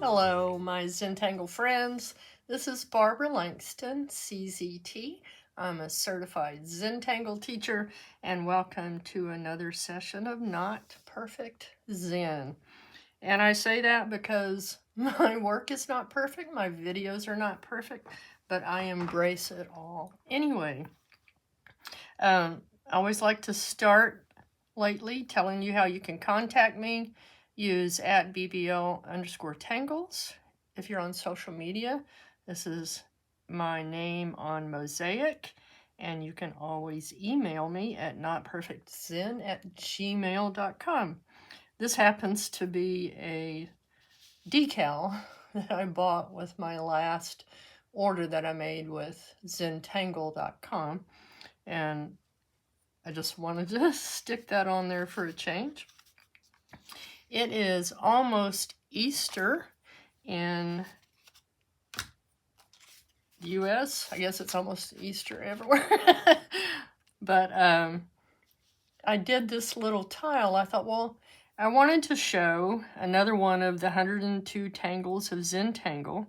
Hello, my Zentangle friends. This is Barbara Langston, CZT. I'm a certified Zentangle teacher, and welcome to another session of Not Perfect Zen. And I say that because my work is not perfect, my videos are not perfect, but I embrace it all anyway. I always like to start lately telling you how you can contact me. Use @BBL_Tangles. If you're on social media, this is my name on Mosaic. And you can always email me at notperfectzen@gmail.com. This happens to be a decal that I bought with my last order that I made with Zentangle.com. And I just wanted to stick that on there for a change. It is almost Easter in the U.S. I guess it's almost Easter everywhere. But I did this little tile. I thought, well, I wanted to show another one of the 102 Tangles of Zentangle.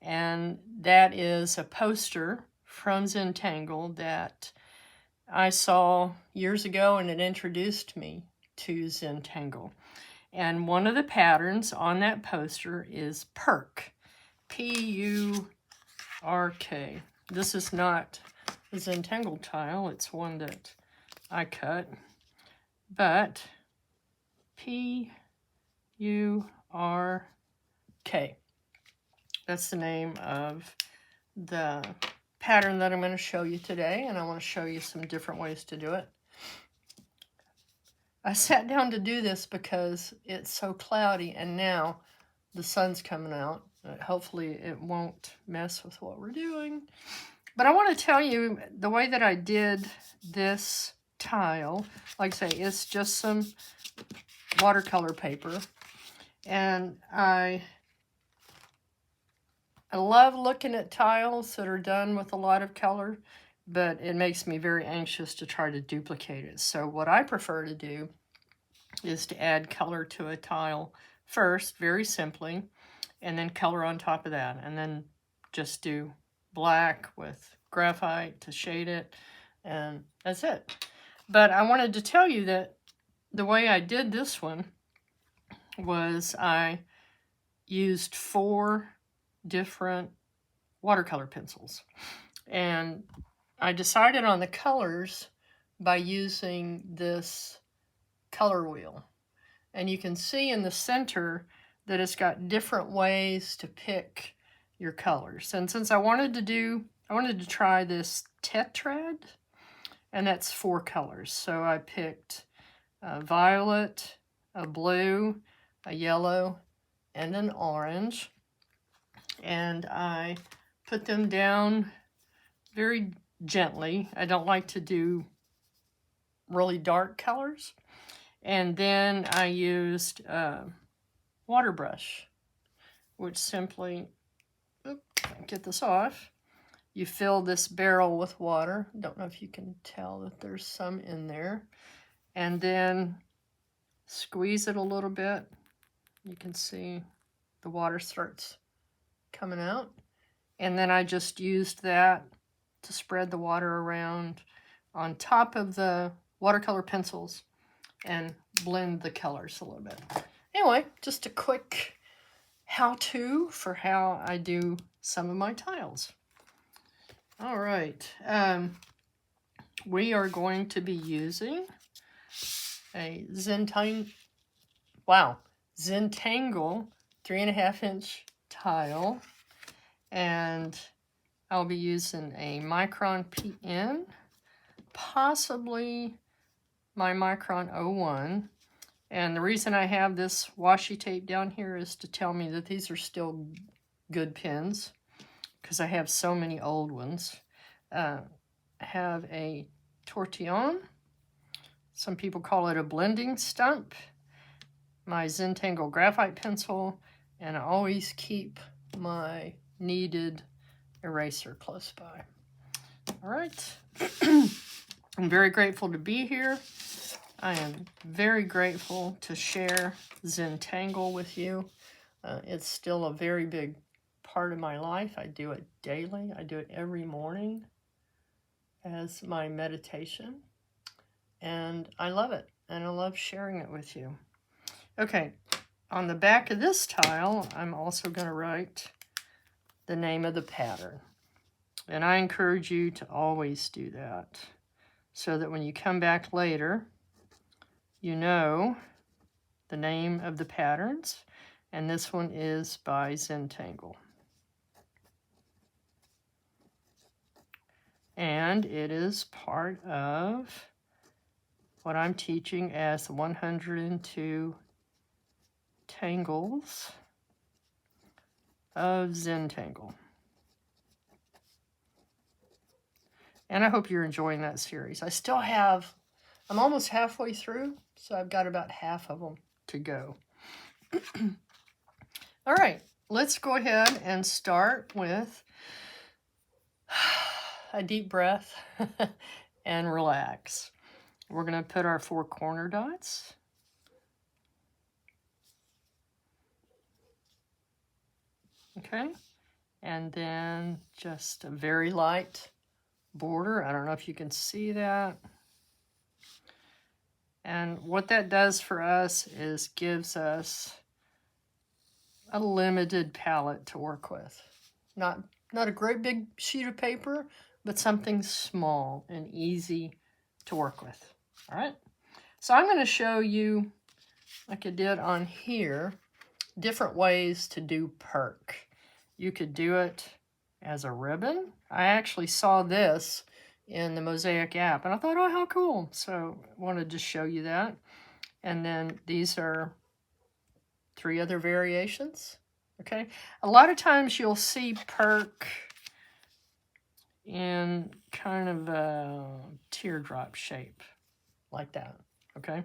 And that is a poster from Zentangle that I saw years ago, and it introduced me to Zentangle. And one of the patterns on that poster is Purk, P-U-R-K. This is not a Zentangle tile, it's one that I cut, but P-U-R-K. That's the name of the pattern that I'm going to show you today, and I want to show you some different ways to do it. I sat down to do this because it's so cloudy, and now the sun's coming out. Hopefully it won't mess with what we're doing. But I want to tell you the way that I did this tile. Like I say, it's just some watercolor paper. And I love looking at tiles that are done with a lot of color, but it makes me very anxious to try to duplicate it. So what I prefer to do is to add color to a tile first, very simply, and then color on top of that, and then just do black with graphite to shade it, and that's it. But I wanted to tell you that the way I did this one was I used 4 different watercolor pencils, and I decided on the colors by using this color wheel. And you can see in the center that it's got different ways to pick your colors. And since I wanted to try this tetrad, and that's 4 colors. So I picked a violet, a blue, a yellow, and an orange. And I put them down very gently. I don't like to do really dark colors. And then I used a water brush, which simply, get this off. You fill this barrel with water. Don't know if you can tell that there's some in there. And then squeeze it a little bit. You can see the water starts coming out. And then I just used that to spread the water around on top of the watercolor pencils and blend the colors a little bit. Anyway, just a quick how-to for how I do some of my tiles. All right, we are going to be using a Zentangle 3.5-inch tile, and I'll be using a Micron PN, possibly my Micron 01. And the reason I have this washi tape down here is to tell me that these are still good pens, because I have so many old ones. I have a tortillon. Some people call it a blending stump. My Zentangle graphite pencil, and I always keep my kneaded eraser close by. All right. I'm very grateful to be here. I am very grateful to share Zentangle with you. It's still a very big part of my life. I do it daily. I do it every morning as my meditation. And I love it. And I love sharing it with you. Okay, on the back of this tile, I'm also going to write the name of the pattern. And I encourage you to always do that, so that when you come back later, you know the name of the patterns. And this one is by Zentangle. And it is part of what I'm teaching as the 102 Tangles of Zentangle. And I hope you're enjoying that series. I'm almost halfway through, so I've got about half of them to go. All right, let's go ahead and start with a deep breath and relax. We're going to put our 4 corner dots. Okay, and then just a very light border. I don't know if you can see that. And what that does for us is gives us a limited palette to work with. Not a great big sheet of paper, but something small and easy to work with. All right. So I'm going to show you, like I did on here, different ways to do Purk. You could do it as a ribbon. I actually saw this in the Mosaic app, and I thought, oh, how cool. So I wanted to show you that. And then these are 3 other variations. Okay. A lot of times you'll see Purk in kind of a teardrop shape like that. Okay.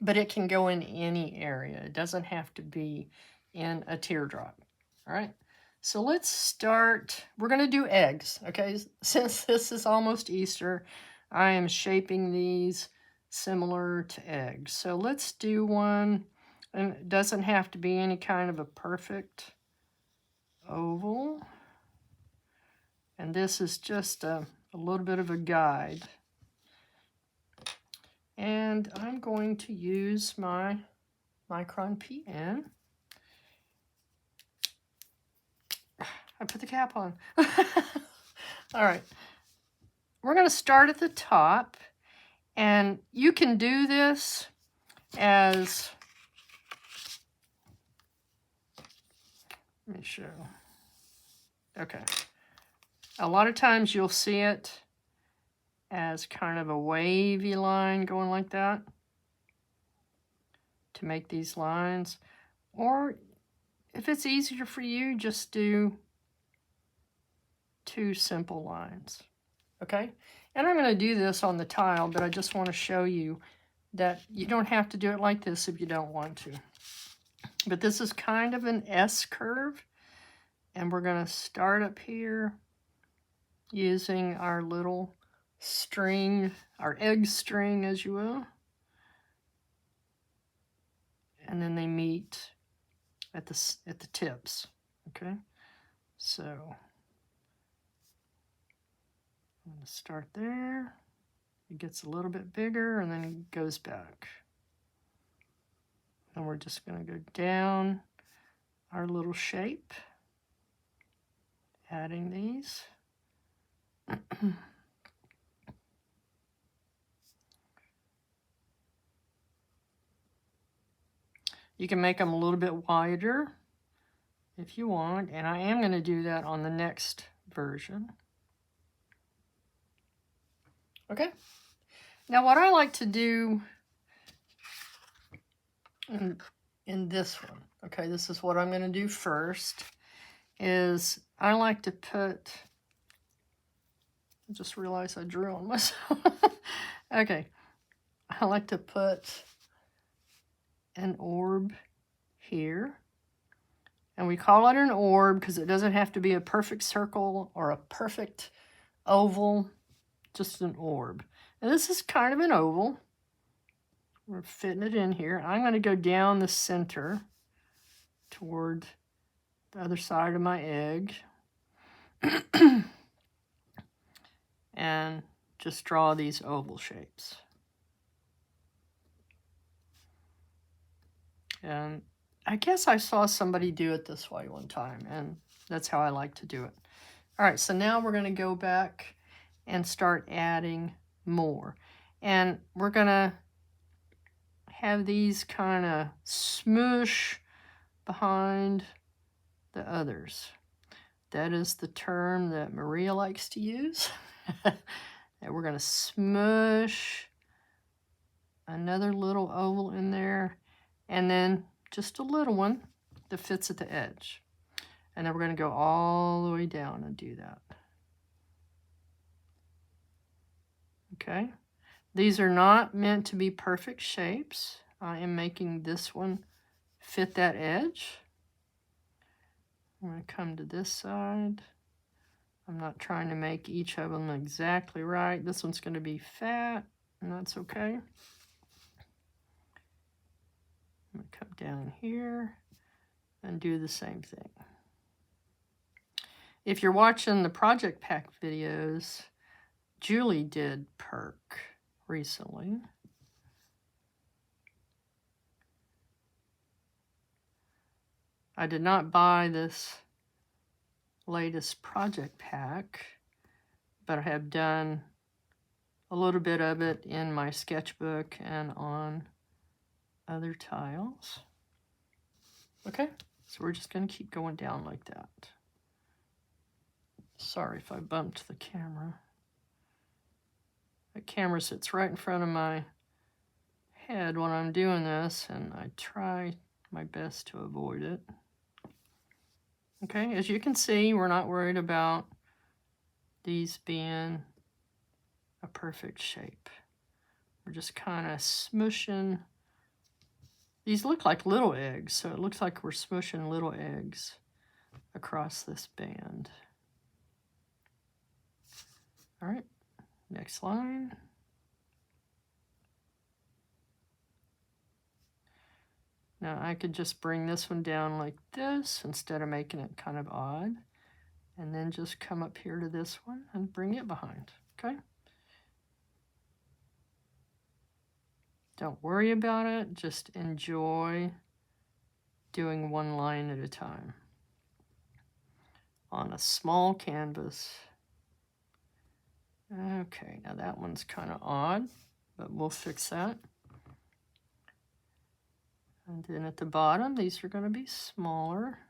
But it can go in any area. It doesn't have to be in a teardrop. All right. So let's start. We're going to do eggs. Okay. Since this is almost Easter, I am shaping these similar to eggs. So let's do one. And it doesn't have to be any kind of a perfect oval. And this is just a little bit of a guide. And I'm going to use my Micron pen. I put the cap on. All right. We're going to start at the top. And you can do this as... Let me show. Okay. A lot of times you'll see it as kind of a wavy line going like that to make these lines. Or if it's easier for you, just do 2 simple lines. Okay? And I'm going to do this on the tile, but I just want to show you that you don't have to do it like this if you don't want to. But this is kind of an S curve, and we're going to start up here using our little string, our egg string, as you will. And then they meet at the tips, okay? So I'm going to start there. It gets a little bit bigger and then goes back. And we're just going to go down our little shape, adding these. You can make them a little bit wider if you want, and I am going to do that on the next version. Okay. Now what I like to do in this one, okay, this is what I'm going to do first, is I like to put, I just realized I drew on myself. Okay, I like to put an orb here, and we call it an orb because it doesn't have to be a perfect circle or a perfect oval, just an orb. And this is kind of an oval. We're fitting it in here. I'm going to go down the center toward the other side of my egg. And just draw these oval shapes. And I guess I saw somebody do it this way one time, and that's how I like to do it. All right, so now we're going to go back and start adding more. And we're going to have these kind of smoosh behind the others. That is the term that Maria likes to use. And we're going to smush another little oval in there, and then just a little one that fits at the edge. And then we're going to go all the way down and do that. Okay. These are not meant to be perfect shapes. I am making this one fit that edge. I'm going to come to this side. I'm not trying to make each of them exactly right. This one's going to be fat, and that's okay. I'm going to come down here and do the same thing. If you're watching the project pack videos, Julie did Purk recently. I did not buy this latest project pack, but I have done a little bit of it in my sketchbook and on other tiles. Okay, so we're just going to keep going down like that. Sorry if I bumped the camera. The camera sits right in front of my head when I'm doing this, and I try my best to avoid it. Okay, as you can see, we're not worried about these being a perfect shape. We're just kind of smushing. These look like little eggs, so it looks like we're smushing little eggs across this band. All right, next line. Now I could just bring this one down like this instead of making it kind of odd. And then just come up here to this one and bring it behind, okay? Don't worry about it, just enjoy doing one line at a time on a small canvas. Okay, now that one's kind of odd, but we'll fix that. And then at the bottom, these are going to be smaller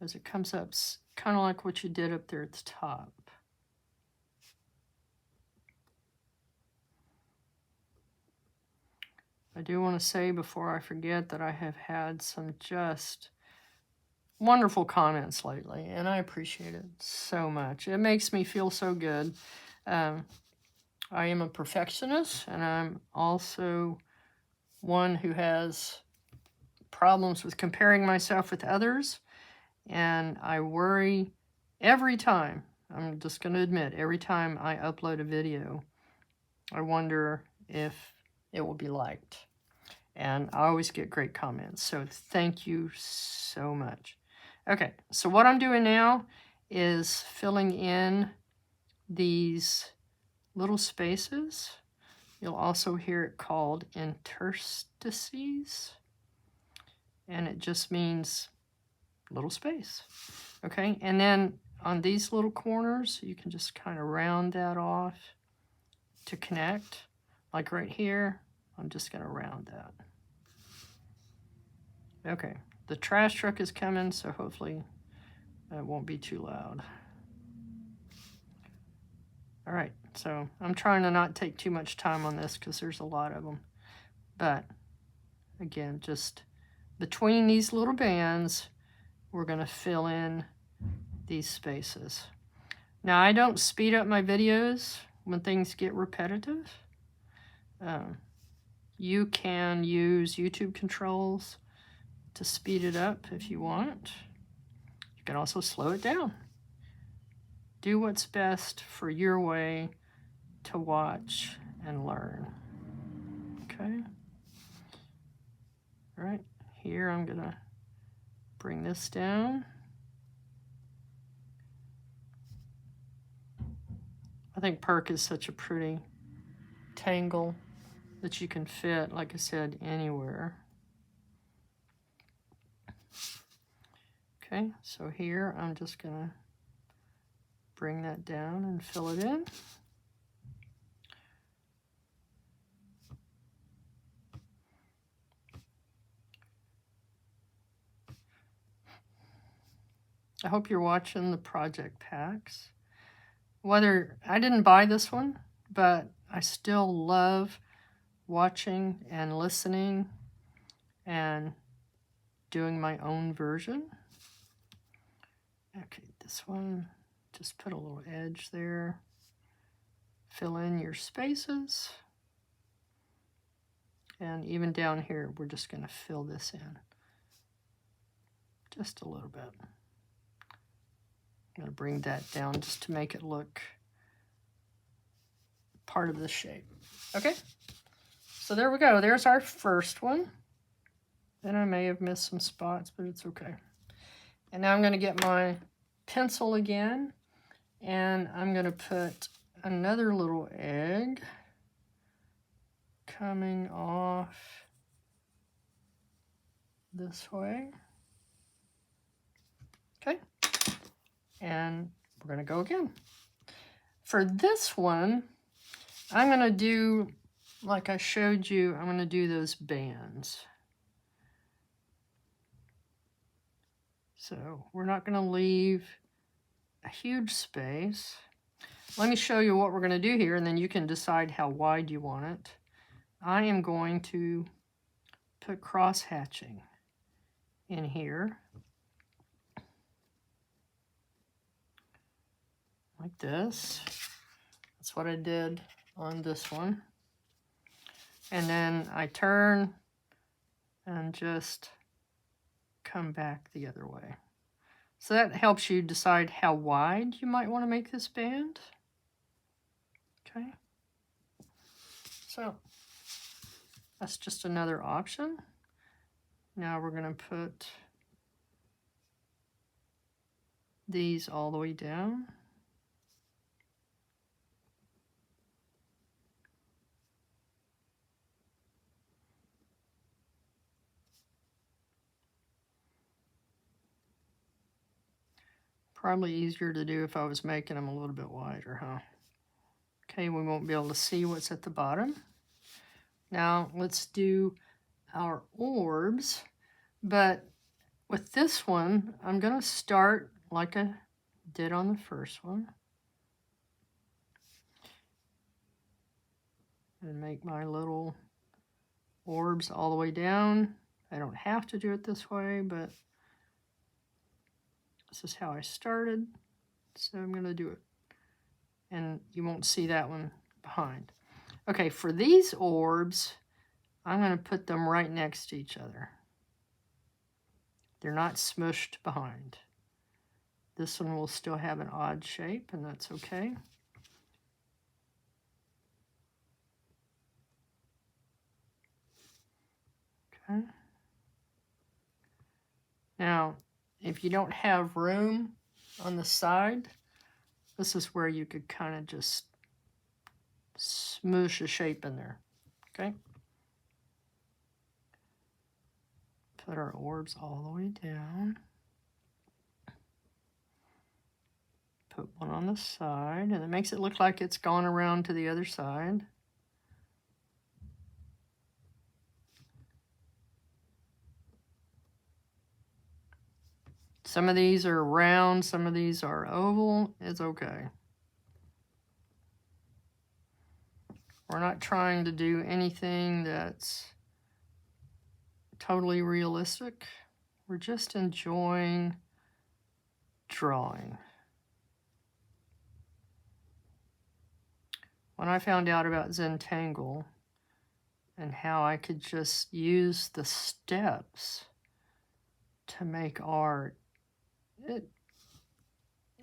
as it comes up, kind of like what you did up there at the top. I do want to say before I forget that I have had some just wonderful comments lately, and I appreciate it so much. It makes me feel so good. I am a perfectionist, and I'm also one who has problems with comparing myself with others, and I worry every time, I'm just going to admit, every time I upload a video, I wonder if it will be liked. And I always get great comments, so thank you so much. Okay, so what I'm doing now is filling in these little spaces. You'll also hear it called interstices, and it just means little space. Okay, and then on these little corners, you can just kind of round that off to connect. Like right here, I'm just going to round that. Okay, the trash truck is coming, so hopefully it won't be too loud. All right, so I'm trying to not take too much time on this because there's a lot of them. But again, just between these little bands, we're going to fill in these spaces. Now, I don't speed up my videos when things get repetitive. You can use YouTube controls to speed it up if you want. You can also slow it down. Do what's best for your way to watch and learn. Okay? All right, here I'm gonna Bring this down. I think Purk is such a pretty tangle that you can fit, like I said, anywhere. Okay, so here I'm just gonna bring that down and fill it in. I hope you're watching the project packs. Whether I didn't buy this one, but I still love watching and listening and doing my own version. Okay, this one, just put a little edge there. Fill in your spaces. And even down here, we're just going to fill this in. Just a little bit. I'm going to bring that down just to make it look part of the shape. Okay, so there we go. There's our first one. Then I may have missed some spots, but it's okay. And now I'm going to get my pencil again, and I'm going to put another little egg coming off this way. Okay, and we're going to go again. For this one, I'm going to do, like I showed you, I'm going to do those bands. So we're not going to leave a huge space. Let me show you what we're going to do here, and then you can decide how wide you want it. I am going to put cross hatching in here, like this. That's what I did on this one. And then I turn and just come back the other way. So that helps you decide how wide you might want to make this band. Okay. So that's just another option. Now we're going to put these all the way down. Probably easier to do if I was making them a little bit wider, huh? Okay, we won't be able to see what's at the bottom. Now let's do our orbs, but with this one, I'm going to start like I did on the first one. And make my little orbs all the way down. I don't have to do it this way, but this is how I started, so I'm going to do it. And you won't see that one behind. Okay, for these orbs, I'm going to put them right next to each other. They're not smushed behind. This one will still have an odd shape, and that's okay. Okay. Now, if you don't have room on the side, this is where you could kind of just smoosh a shape in there. Okay. Put our orbs all the way down. Put one on the side, and it makes it look like it's gone around to the other side. Some of these are round, some of these are oval. It's okay. We're not trying to do anything that's totally realistic. We're just enjoying drawing. When I found out about Zentangle and how I could just use the steps to make art, it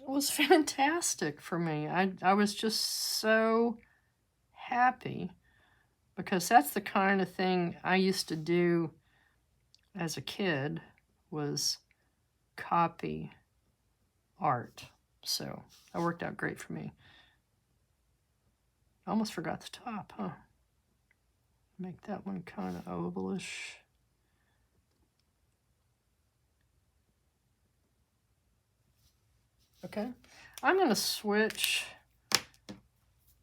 was fantastic for me. I was just so happy, because that's the kind of thing I used to do as a kid, was copy art. So that worked out great for me. I almost forgot the top, huh? Make that one kind of ovalish. Okay, I'm going to switch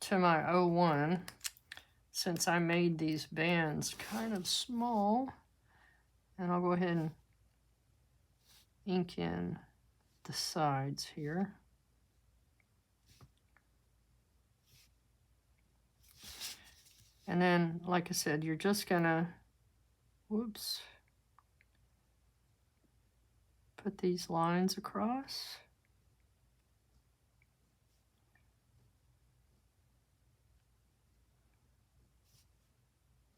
to my 01 since I made these bands kind of small, and I'll go ahead and ink in the sides here. And then, like I said, you're just gonna, whoops, put these lines across.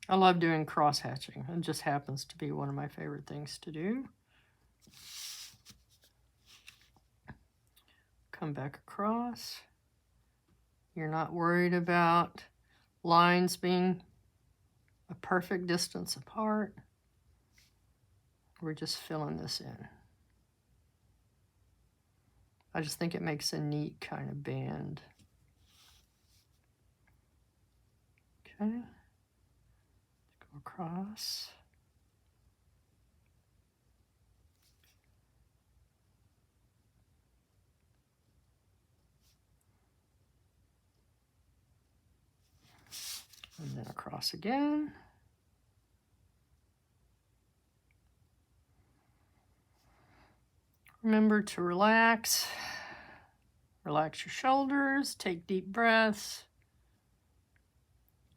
I love doing cross hatching. It just happens to be one of my favorite things to do. Come back across. You're not worried about lines being a perfect distance apart. We're just filling this in. I just think it makes a neat kind of band. Okay. Go across. And then across again. Remember to relax. Relax your shoulders, take deep breaths,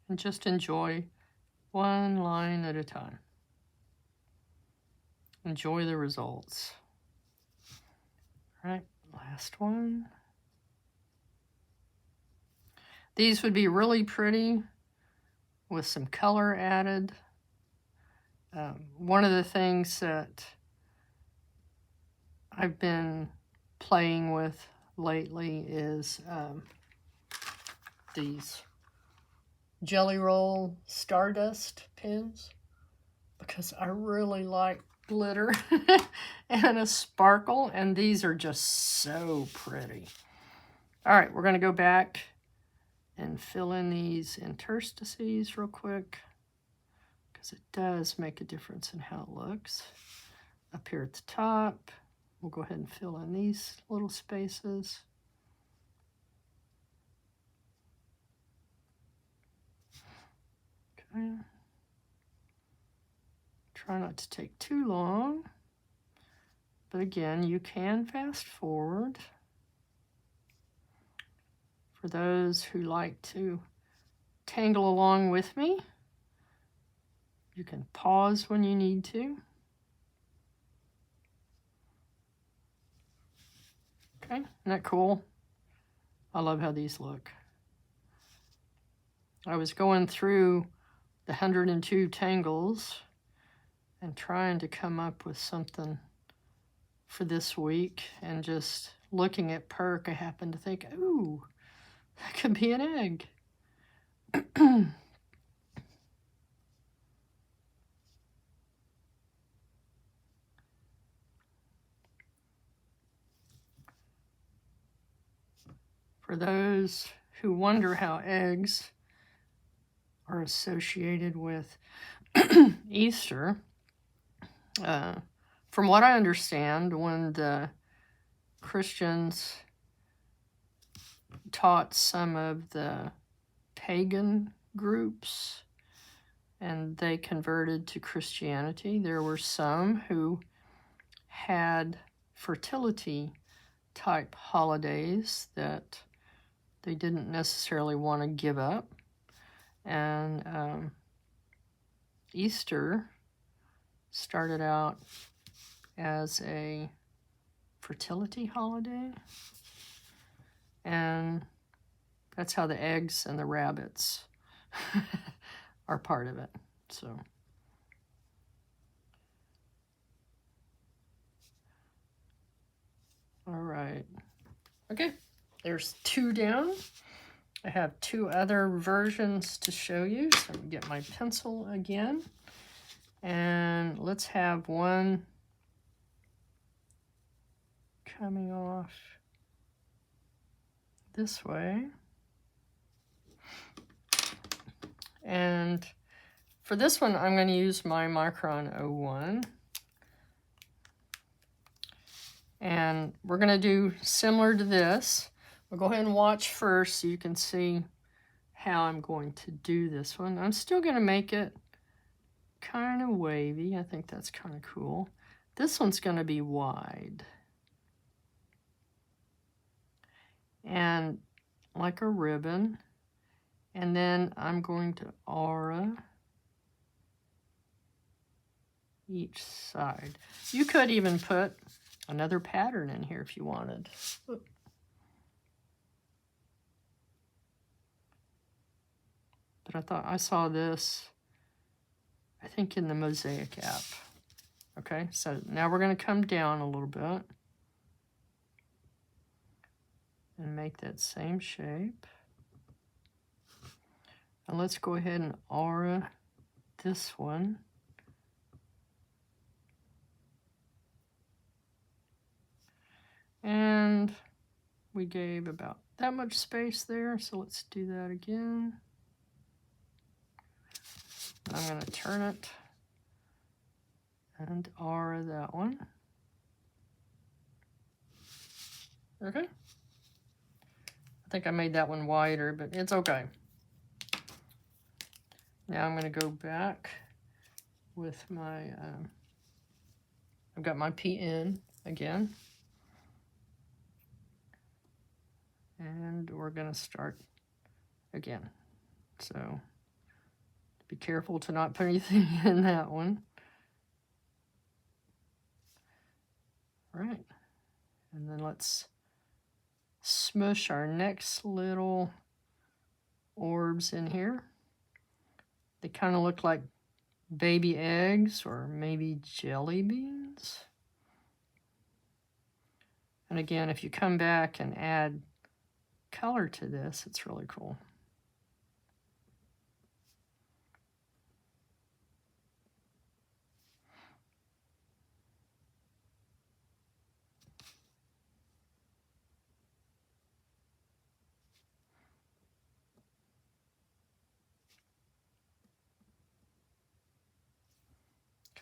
and just enjoy one line at a time. Enjoy the results. All right, last one. These would be really pretty with some color added. One of the things that I've been playing with lately is these Jelly Roll Stardust pins, because I really like glitter and a sparkle, and these are just so pretty. All right, we're going to go back and fill in these interstices real quick, because it does make a difference in how it looks. Up here at the top, we'll go ahead and fill in these little spaces. Okay. Try not to take too long, but again, you can fast forward. For those who like to tangle along with me, you can pause when you need to. Okay, isn't that cool? I love how these look. I was going through the 102 tangles and trying to come up with something for this week, and just looking at Purk, I happened to think, ooh, that could be an egg. For those who wonder how eggs are associated with Easter, from what I understand, when the Christians taught some of the pagan groups and they converted to Christianity, there were some who had fertility type holidays that they didn't necessarily want to give up. And Easter started out as a fertility holiday, and that's how the eggs and the rabbits are part of it. So all right, okay, there's 2 down. I have 2 other versions to show you, so I'm gonna get my pencil again, and let's have one coming off this way. And for this one, I'm going to use my Micron 01. And we're going to do similar to this. We'll go ahead and watch first so you can see how I'm going to do this one. I'm still going to make it kind of wavy. I think that's kind of cool. This one's going to be wide. And like a ribbon. And then I'm going to aura each side. You could even put another pattern in here if you wanted. But I thought I saw this, I think, in the Mosaic app. Okay, so now we're going to come down a little bit and make that same shape. And let's go ahead and aura this one. And we gave about that much space there, so let's do that again. I'm going to turn it and aura that one. Okay. I think I made that one wider, but it's okay. Now I'm going to go back with my, I've got my PN again. And we're going to start again. So be careful to not put anything in that one. All right. And then let's smush our next little orbs in here. They kind of look like baby eggs or maybe jelly beans. And again, if you come back and add color to this, it's really cool.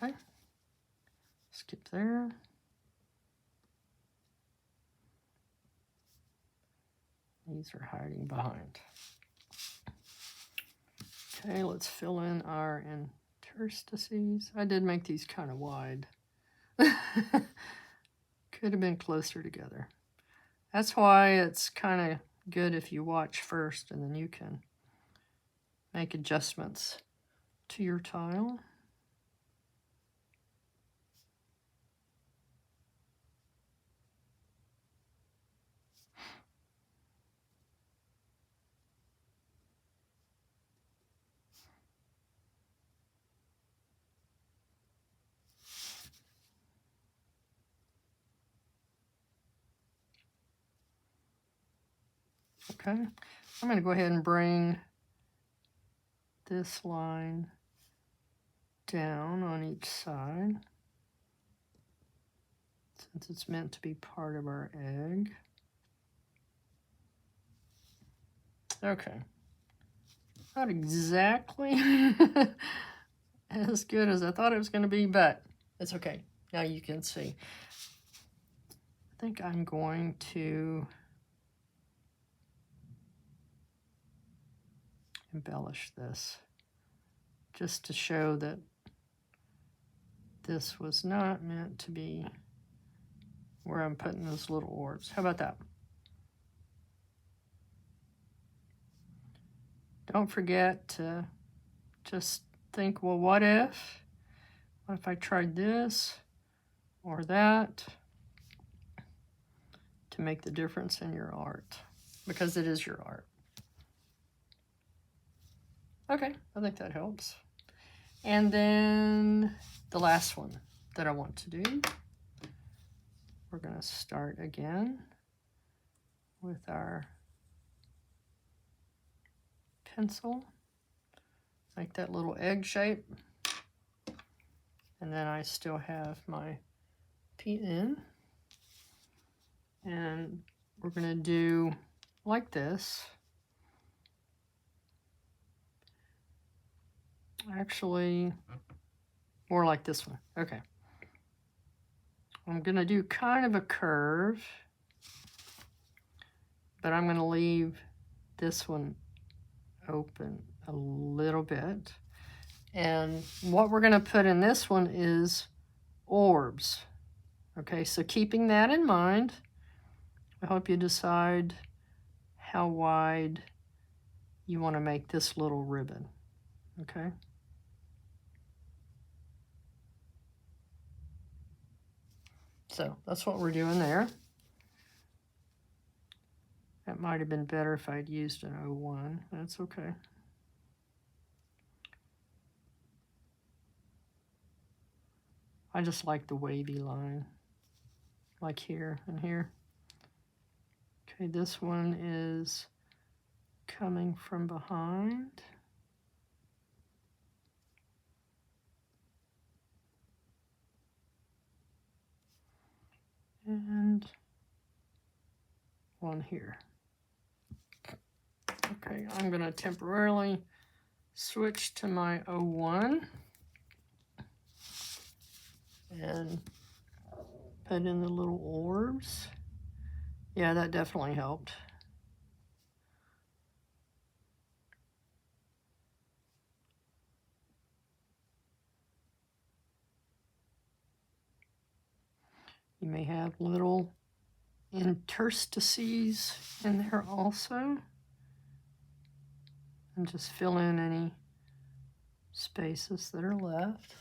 Okay, skip there. These are hiding behind. Okay, let's fill in our interstices. I did make these kind of wide. Could have been closer together. That's why it's kind of good if you watch first and then you can make adjustments to your tile. Okay, I'm going to go ahead and bring this line down on each side, since it's meant to be part of our egg. Okay, not exactly as good as I thought it was going to be, but it's okay. Now you can see. I think I'm going to embellish this just to show that this was not meant to be where I'm putting those little orbs. How about that? Don't forget to just think, well, what if I tried this or that to make the difference in your art? Because it is your art. Okay, I think that helps. And then the last one that I want to do, we're going to start again with our pencil, make that little egg shape. And then I still have my PN. And we're going to do like this. Actually, more like this one. Okay. I'm going to do kind of a curve, but I'm going to leave this one open a little bit. And what we're going to put in this one is orbs. Okay, so keeping that in mind, I hope you decide how wide you want to make this little ribbon. Okay. So that's what we're doing there. That might have been better if I'd used an 01. That's okay. I just like the wavy line, like here and here. Okay, this one is coming from behind. And one here. Okay, I'm going to temporarily switch to my 01 and put in the little orbs. Yeah, that definitely helped. You may have little interstices in there also. And just fill in any spaces that are left.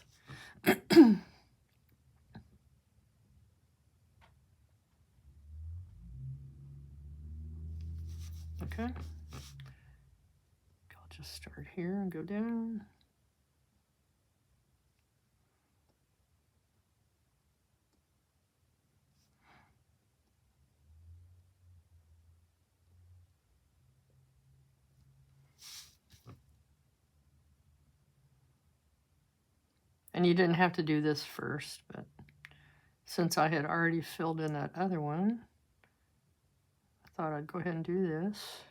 Okay. I'll just start here and go down. And you didn't have to do this first, but since I had already filled in that other one, I thought I'd go ahead and do this.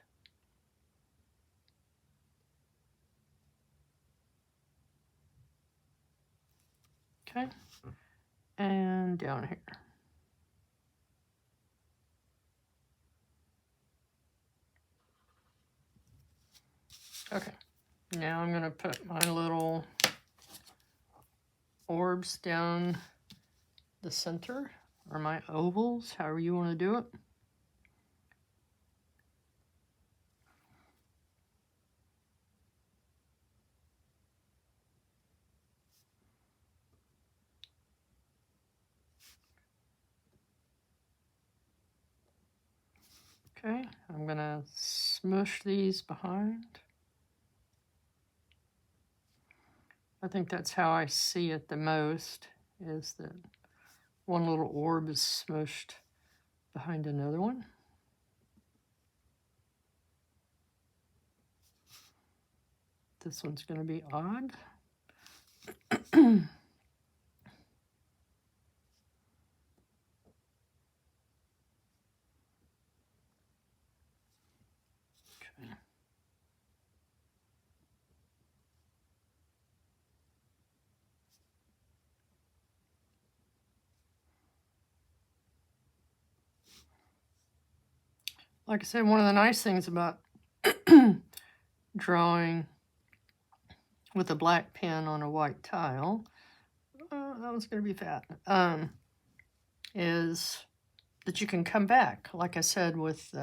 Okay. And down here. Okay. Now I'm going to put my little orbs down the center, or my ovals, however you want to do it. Okay, I'm going to smush these behind. I think that's how I see it the most, is that one little orb is smushed behind another one. This one's going to be odd. Okay. Like I said, one of the nice things about drawing with a black pen on a white tile, that one's going to be fat, is that you can come back, like I said, with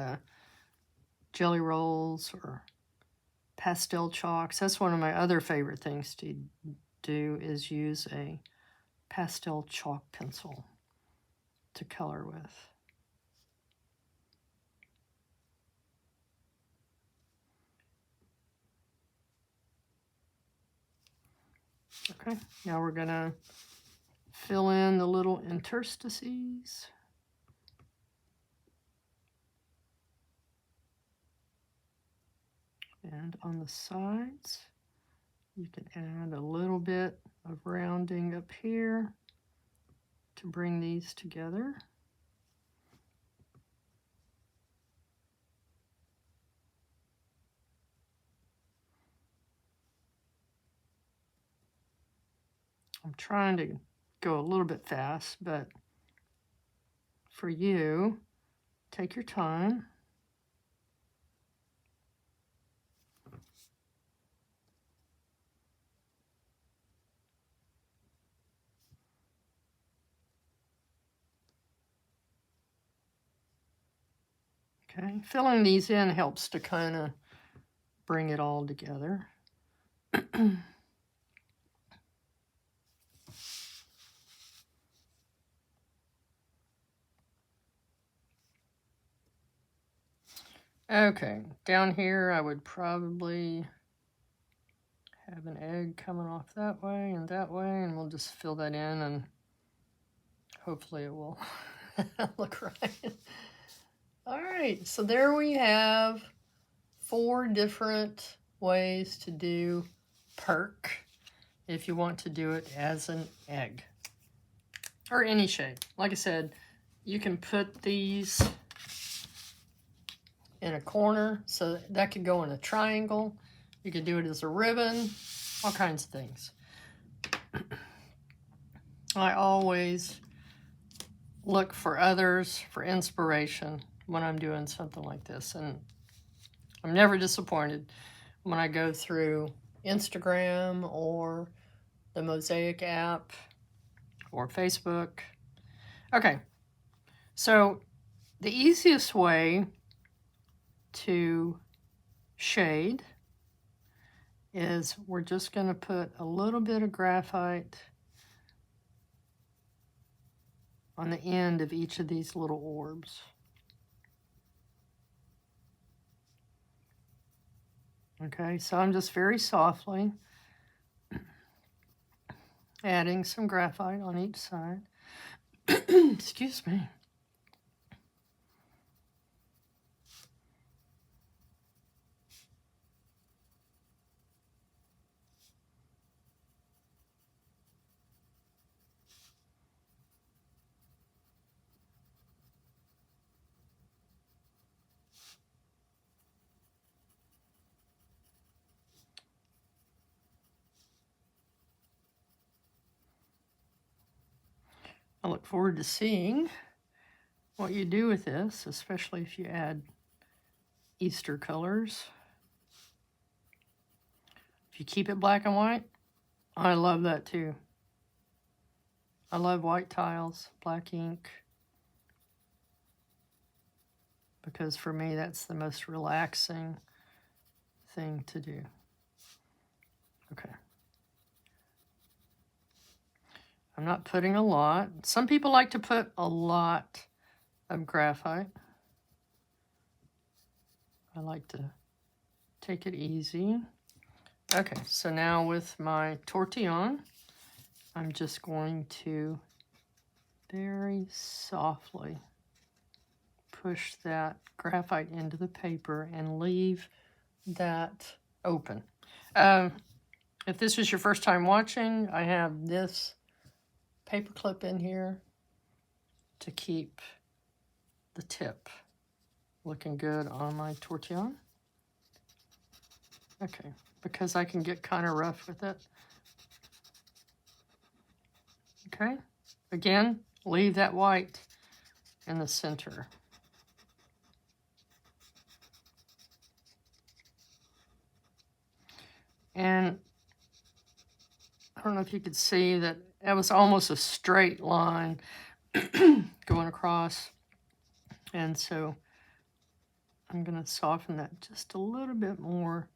jelly rolls or pastel chalks. That's one of my other favorite things to do, is use a pastel chalk pencil to color with. Okay, now we're going to fill in the little interstices. And on the sides, you can add a little bit of rounding up here to bring these together. I'm trying to go a little bit fast, but for you, take your time. Okay, filling these in helps to kind of bring it all together. Okay, down here I would probably have an egg coming off that way, and we'll just fill that in, and hopefully it will look right. All right, so there we have 4 different ways to do Purk if you want to do it as an egg or any shape. Like I said, you can put these in a corner, so that could go in a triangle. You could do it as a ribbon, all kinds of things. I always look for others for inspiration when I'm doing something like this, and I'm never disappointed when I go through Instagram or the Mosaic app or Facebook. Okay, so the easiest way to shade is we're just going to put a little bit of graphite on the end of each of these little orbs. Okay, so I'm just very softly adding some graphite on each side. Excuse me. I look forward to seeing what you do with this, especially if you add Easter colors. If you keep it black and white, I love that too. I love white tiles, black ink, because for me that's the most relaxing thing to do. Okay. I'm not putting a lot. Some people like to put a lot of graphite. I like to take it easy. Okay, so now with my tortillon, I'm just going to very softly push that graphite into the paper and leave that open. If this is your first time watching, I have this paper clip in here to keep the tip looking good on my tortillon. Okay, because I can get kind of rough with it. Okay, again, leave that white in the center. And I don't know if you could see that it was almost a straight line going across. And so I'm going to soften that just a little bit more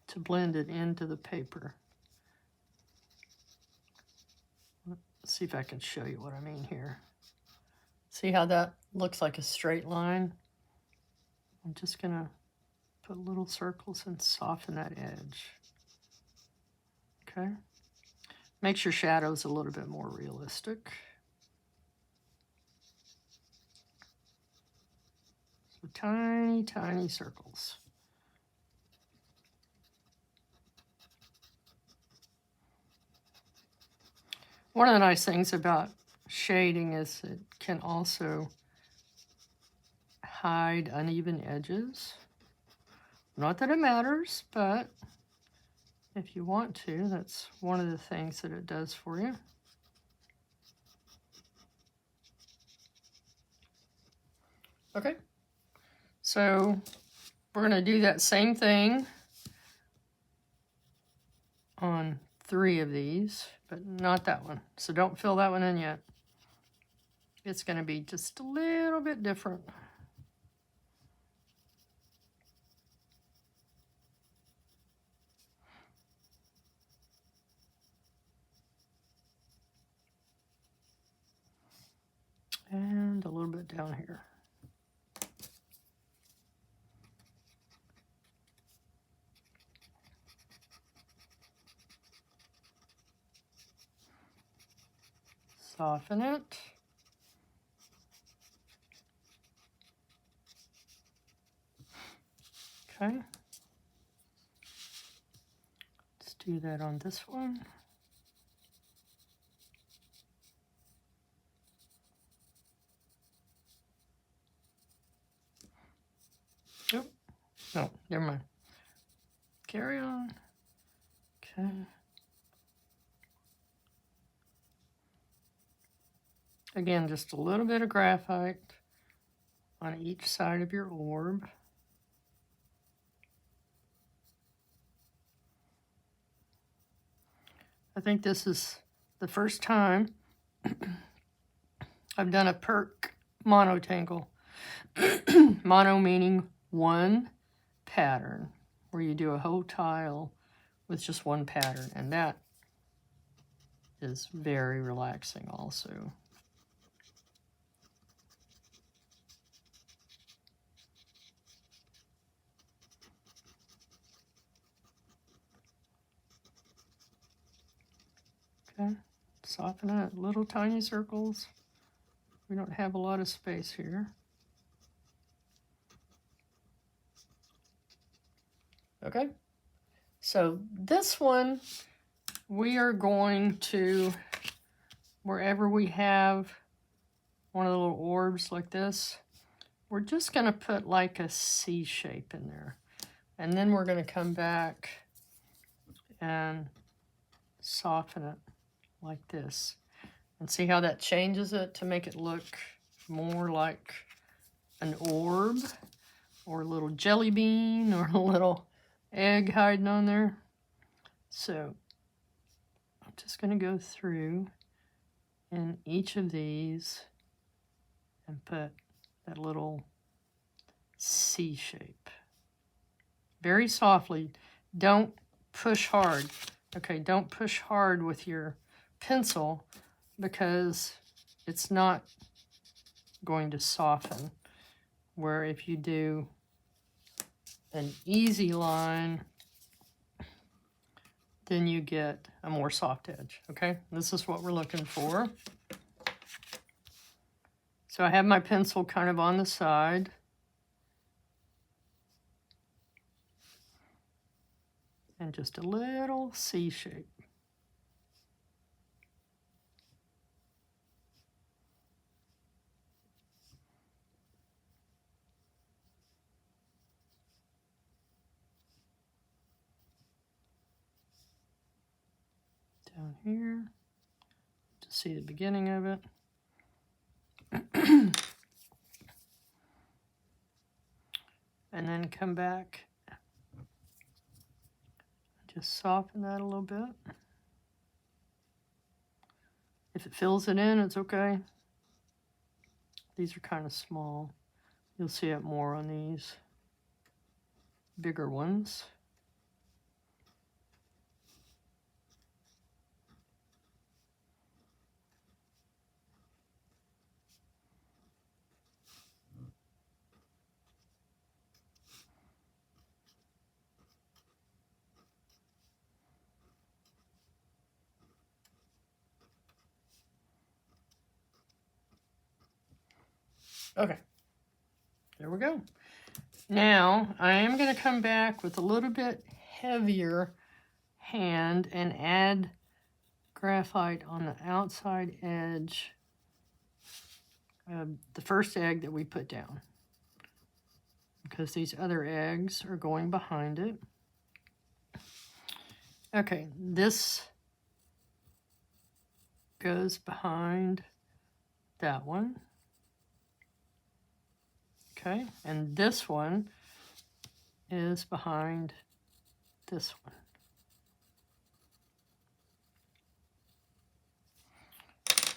to blend it into the paper. Let's see if I can show you what I mean here. See how that looks like a straight line? I'm just going to put little circles and soften that edge. Okay. Makes your shadows a little bit more realistic. So tiny, tiny circles. One of the nice things about shading is it can also hide uneven edges. Not that it matters, but if you want to. That's one of the things that it does for you. Okay, so we're going to do that same thing on 3 of these, but not that one. So don't fill that one in yet. It's going to be just a little bit different. And a little bit down here. Soften it. Okay. Let's do that on this one. Oh, no, never mind. Carry on. Okay. Again, just a little bit of graphite on each side of your orb. I think this is the first time I've done a Purk mono tangle. Mono meaning one pattern, where you do a whole tile with just one pattern, and that is very relaxing also. Okay, soften it, little tiny circles. We don't have a lot of space here. Okay, so this one, we are going to, wherever we have one of the little orbs like this, we're just going to put like a C shape in there. And then we're going to come back and soften it like this. And see how that changes it to make it look more like an orb or a little jelly bean or a little egg hiding on there. So I'm just going to go through in each of these and put that little C shape. Very softly. Don't push hard. Okay, don't push hard with your pencil because it's not going to soften. Where if you do an easy line, then you get a more soft edge. Okay, this is what we're looking for. So I have my pencil kind of on the side. And just a little C shape. Down here, to see the beginning of it. And then come back, just soften that a little bit. If it fills it in, it's okay. These are kind of small. You'll see it more on these bigger ones. Okay, there we go. Now, I am going to come back with a little bit heavier hand and add graphite on the outside edge of the first egg that we put down, because these other eggs are going behind it. Okay, this goes behind that one. Okay, and this one is behind this one.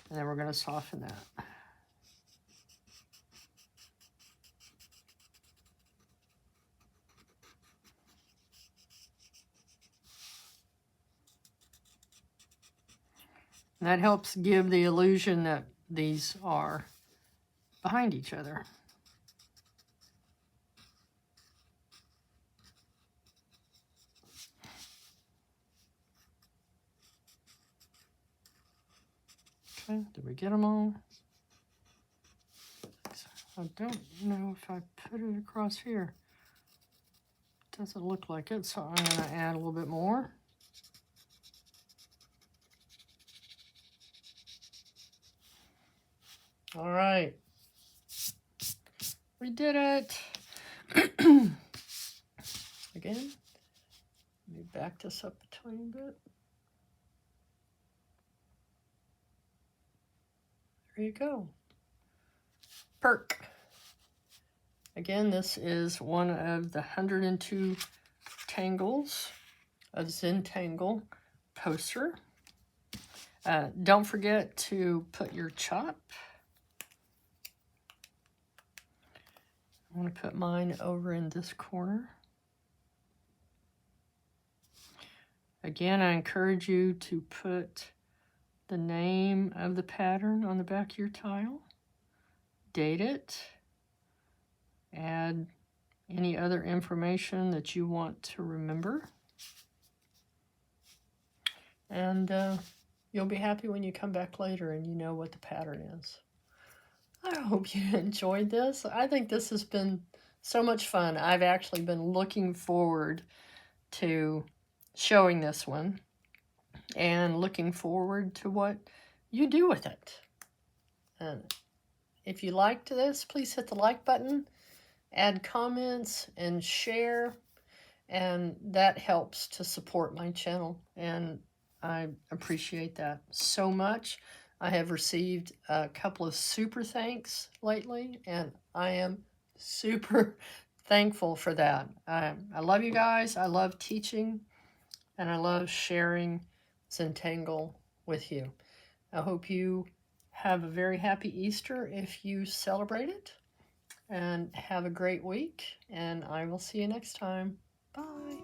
And then we're going to soften that. And that helps give the illusion that these are behind each other. Okay, did we get them all? I don't know if I put it across here. Doesn't look like it, so I'm going to add a little bit more. All right. We did it. Again, let me back this up a tiny bit. There you go. Purk. Again, this is one of the 102 Tangles of Zentangle poster. Don't forget to put your chop. I want to put mine over in this corner. Again, I encourage you to put the name of the pattern on the back of your tile, date it, add any other information that you want to remember, and you'll be happy when you come back later and you know what the pattern is. I hope you enjoyed this. I think this has been so much fun. I've actually been looking forward to showing this one and looking forward to what you do with it. And if you liked this, please hit the like button, add comments, and share, and that helps to support my channel, and I appreciate that so much. I have received a couple of super thanks lately, and I am super thankful for that. I love you guys. I love teaching, and I love sharing Zentangle with you. I hope you have a very happy Easter if you celebrate it, and have a great week, and I will see you next time. Bye.